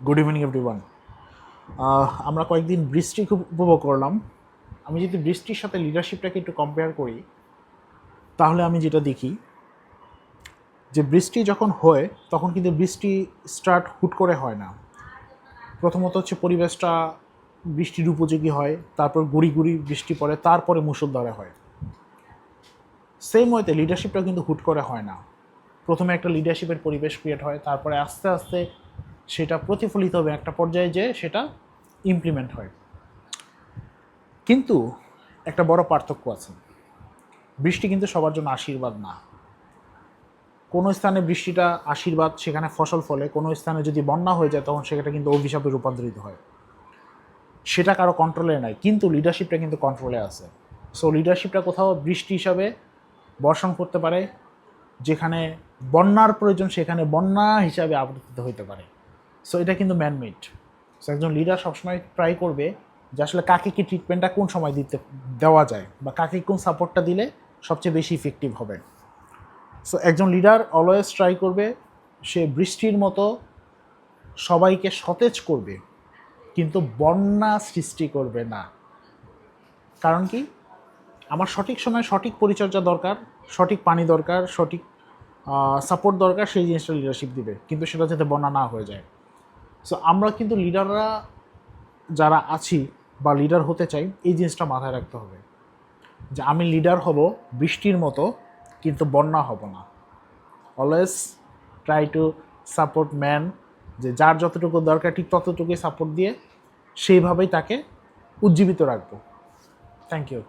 Good evening everyone. আমরা কয়েকদিন বৃষ্টি খুব উপভোগ করলাম। আমি যদি বৃষ্টির সাথে লিডারশিপটাকে একটু কম্পেয়ার করি, তাহলে আমি যেটা দেখি যে বৃষ্টি যখন হয় তখন কিন্তু বৃষ্টি স্টার্ট হুট করে হয় না। প্রথমত হচ্ছে পরিবেশটা বৃষ্টির উপযোগী হয়, তারপর গুড়ি গুড়ি বৃষ্টি পড়ে, তারপরে মুষলধারে হয়। সেম ওয়েতে লিডারশিপটা কিন্তু হুট করে হয় না। প্রথমে একটা লিডারশিপের পরিবেশ ক্রিয়েট হয়, তারপরে আস্তে আস্তে সেটা প্রতিফলিত হবে একটা পর্যায়ে যে সেটা ইমপ্লিমেন্ট হয়। কিন্তু একটা বড় পার্থক্য আছে, বৃষ্টি কিন্তু সবার জন্য আশীর্বাদ না। কোনো স্থানে বৃষ্টিটা আশীর্বাদ, সেখানে ফসল ফলে, কোনো স্থানে যদি বন্যা হয়ে যায় তখন সেটা কিন্তু অভিশাপে রূপান্তরিত হয়। সেটা কারো কন্ট্রোলে নাই, কিন্তু লিডারশিপটা কিন্তু কন্ট্রোলে আছে। সো লিডারশিপটা কোথাও বৃষ্টি হিসাবে বর্ষণ করতে পারে, যেখানে বন্যার প্রয়োজন সেখানে বন্যা হিসাবে আবর্তিত হইতে পারে। সো এটা কিন্তু ম্যানমেড। সো একজন লিডার সবসময় ট্রাই করবে যে আসলে কাকে কি ট্রিটমেন্টটা কোন সময় দেওয়া যায়, বা কাকে কোন সাপোর্টটা দিলে সবচেয়ে বেশি ইফেক্টিভ হবে। সো একজন লিডার অলওয়েজ ট্রাই করবে সে বৃষ্টির মতো সবাইকে সতেজ করবে, কিন্তু বন্যা সৃষ্টি করবে না। কারণ কি, আমার সঠিক সময়ে সঠিক পরিচর্যা দরকার, সঠিক পানি দরকার, সঠিক সাপোর্ট দরকার, সেই জিনিসটা লিডারশিপ দিবে, কিন্তু সেটা যাতে বন্যা না হয়ে যায়। সো আমরা কিন্তু লিডাররা যারা আছি বা লিডার হতে চাই, এই জিনিসটা মাথায় রাখতে হবে যে আমি লিডার হব বৃষ্টির মতো, কিন্তু বন্যা হব না। Always try to support man, যে যার যতটুকু দরকার ঠিক ততটুকুই সাপোর্ট দিয়ে সেইভাবেই তাকে উজ্জীবিত রাখবো। Thank you.